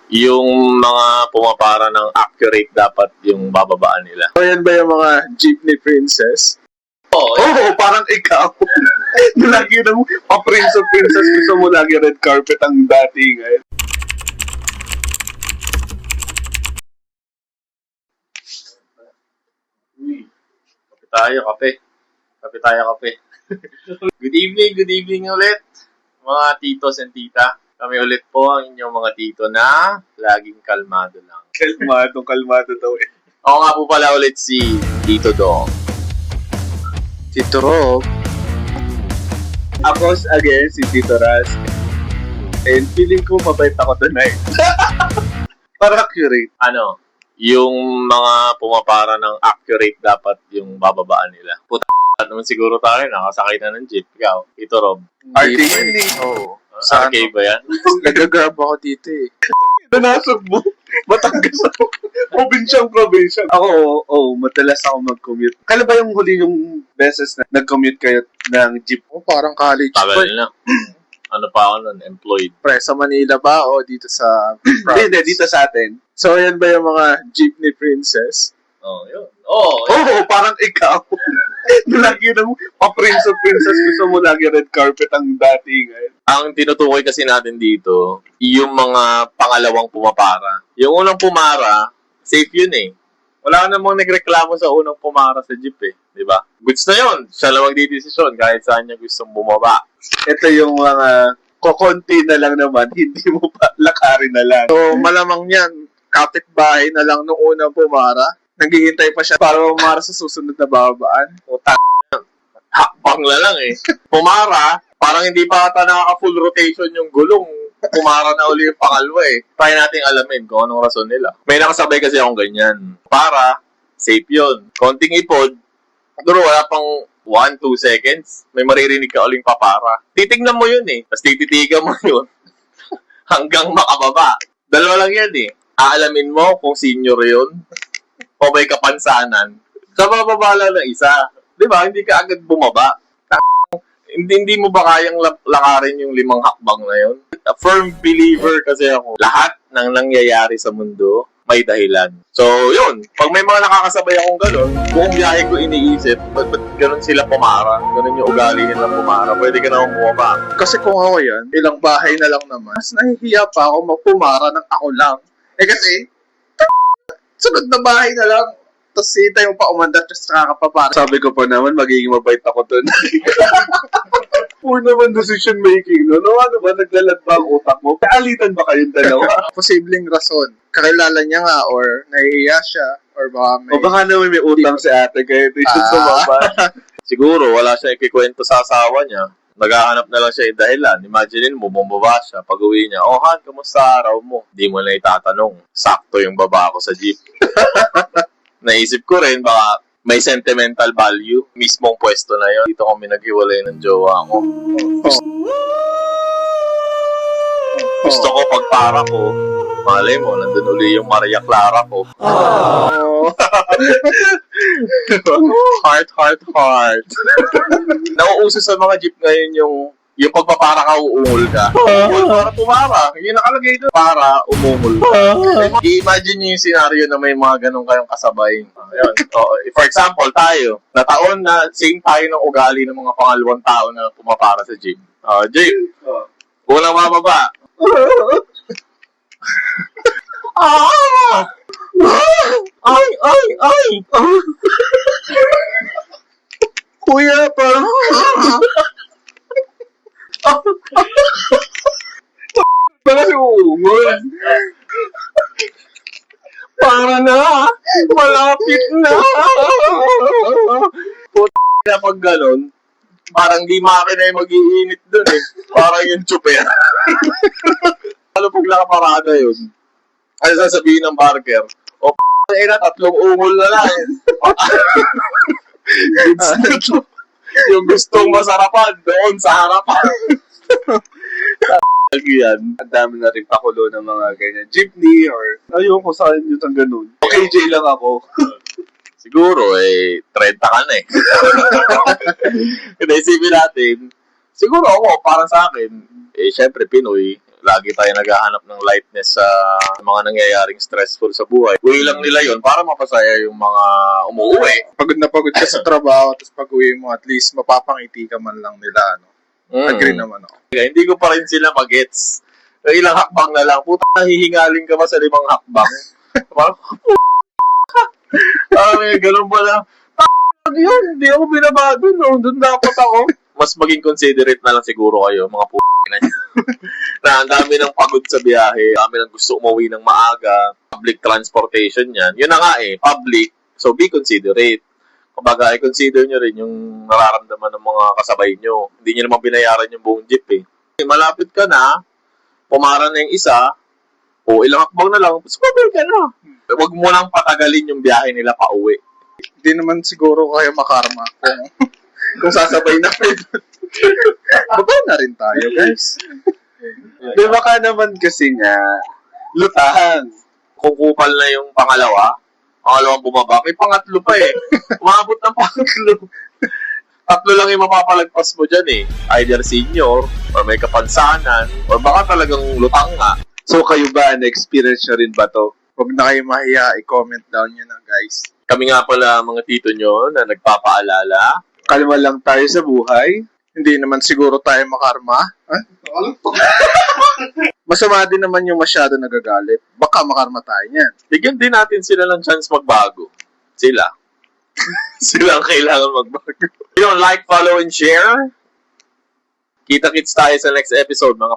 yung mga pumapara ng accurate dapat yung bababaan nila. O yan ba yung mga jeepney princess? Oo, Oo, parang ikaw. Lagi na mo, pa-prince of princess, gusto mo lagi red carpet ang datingan. kape tayo, kape. Kape tayo, kape. Good evening ulit, mga titos and tita. Kami ulit po ang inyong mga tito na laging kalmado lang. Kalmado daw eh. Ako nga po pala ulit si Tito Dong. Tito Rob. Ako again, si Tito Raz. And feeling ko mabait ako tonight. Para accurate. Ano, yung mga pumapara ng accurate dapat yung bababaan nila. Puta naman siguro tayo, nakasakay na ng jeep. Ikaw, Tito Rob. RK yun eh. Oo. Sa RK ba yan? Nagagrab ako dito eh. Nanasog mo. Batangas ako. Probinsyang. Ako, madalas ako mag-commute. Kailan ba yung huli yung beses na nag-commute kayo ng jeep? Oh, parang college. Tagal na. Ano pa ako nun? Employed. Pre, sa Manila ba o dito sa Hindi, dito sa atin. So, yan ba yung mga jeepney princess? Oh, yun. Oh, Oo, parang ikaw. Lagi na mo, pa-prince of princess, gusto mo lagi red carpet ang datingan. ang tinutukoy kasi natin dito, yung mga pangalawang pumapara. Yung unang pumara, safe yun eh. Wala ka namang nagreklamo sa unang pumara sa jeep eh. Di ba? Goods na yun. Siya lang magdidesisyon kahit saan niya gustong bumaba. Ito yung mga kokonti na lang naman, hindi mo pa lakarin na lang. So, malamang yan, kapitbahay na lang nung unang pumara. Naghihintay pa siya para pumara sa susunod na babaan. Hakbang na lang eh. Pumara, parang hindi pa ata nakaka-full rotation yung gulong. Pumara na uli yung pangalawa eh. Try natin alamin kung anong rason nila. May nakasabay kasi akong ganyan. Para, safe yun. Konting ipod, pero wala pang 1-2 seconds, may maririnig ka uling papara. Titignan mo yun eh. Tapos tititigan mo yun hanggang makababa. Dalawa lang yan eh. Aalamin mo kung senior yun o may kapansanan. Sa bababa lang ng isa. Di ba? Hindi ka agad bumaba. Hindi mo ba kayang lakarin yung 5 hakbang na yun? A firm believer kasi ako. Lahat ng nangyayari sa mundo, may dahilan. So, yun. Pag may mga nakakasabay akong gano'n, buong biyahe ko iniisip, ba't gano'n sila pumara? Gano'n yung ugali nila pumara. Pwede ka naman bumaba. Kasi kung ako yan, ilang bahay na lang naman, mas nahihiya pa ako magpumara ng ako lang. Eh kasi, sunod na bahay na lang. Tapos hintay mo pa umandat, tapos nakakapapara. Sabi ko pa naman, magiging mabait ako dun. Poor naman decision making, no? Ano ba, naglalad ba ang utak mo? Kaalitan ba kayong dalawa? Posibleng rason. Kakilala niya nga, or nahihiya siya, or baka may... O baka naman may utang si ate, kaya ito yung sumaba. Siguro, wala siya ikikwento sa asawa niya. Naghahanap na lang siya yung dahilan. Imagine mo, bumaba siya. Pag uwi niya, oh Han, kamusta araw mo? Di mo na itatanong. Sakto yung baba ko sa jeep. Naisip ko rin, baka may sentimental value. Mismong pwesto na yon. Dito kami naghiwalay ng jowa ko. Gusto ko pag para ko, malay mo, nandun uli yung Maria Clara ko. Heart. Nauuso sa mga jeep ngayon yung pagpapara ka, uungol ka. Para pumara. Yung nakalagay doon. Para umungol ka. I-imagine nyo yung scenario na may mga ganun kayong kasabay. Ayun. For example, tayo. Nataon na same tayo ng ugali ng mga pangalawang tao na pumapara sa jeep. Jeep. Unang mababa. Ay! Kuya, parang... Para si uungol. Para na! Malapit na! Puta pag ganun, parang di makina yung mag-iinit dun eh. Parang yung tsuper. Lalo pag nakaparada yun. Ano sasabihin ng barker? O na, 3 ungol na lang. Yung gustong masarapan doon sa harapan. Yan. Ang dami na rin pakulo ng mga ganyan. Jeepney or... Ayoko sa akin yung ganun. KJ lang ako. Siguro, 30 ka na eh. Kasi isipin natin, siguro ako, para sa akin, syempre Pinoy, lagi tayo naghahanap ng lightness sa mga nangyayaring stressful sa buhay. Way lang nila yon para mapasaya yung mga umuwi. Pagod na pagod ka sa trabaho, tapos pag uwi mo, at least mapapangiti ka man lang nila. Ano? Agree naman ako. Kaya hindi ko pa rin sila magets. Ilang hakbang na lang. Puta, nahihingaling ka ba sa 5 hakbang? Parang, ganun pala. Yun, hindi ako binaba dun. No? Doon dapat ako. Mas maging considerate na lang siguro kayo, mga na nyo. Na ang dami ng pagod sa biyahe, ang dami ng gusto umuwi ng maaga, public transportation yan. Yun na nga public. So, be considerate. Kumbaga, i-consider nyo rin yung nararamdaman ng mga kasabay nyo. Hindi nyo naman binayaran yung buong jeep Malapit ka na, pumara na yung isa, o ilang hakbang na lang, sumabay ka na. Huwag mo nang patagalin yung biyahe nila pa uwi. Hindi naman siguro kayo makarma kung sasabay na kayo. Baba na rin tayo, guys. Di ba ka naman kasi nga, lutahan. Kung kupal na yung pangalawang bumaba, may pangatlo pa Umabot ng pangatlo. 3 lang yung mapapalagpas mo dyan Either senior, or may kapansanan, or baka talagang lutang nga. So kayo ba, na-experience nyo rin ba to? Huwag na kayo mahiya, i-comment down nyo na, guys. Kami nga pala mga tito nyo na nagpapaalala. Kalma lang tayo sa buhay. Hindi naman siguro tayo makarma. Masama din naman yung masyado nagagalit. Baka makarma tayo niyan. Bigyan din natin sila ng chance magbago. Sila. Sila ang kailangan magbago. Yun, like, follow, and share. Kita-kits tayo sa next episode, mga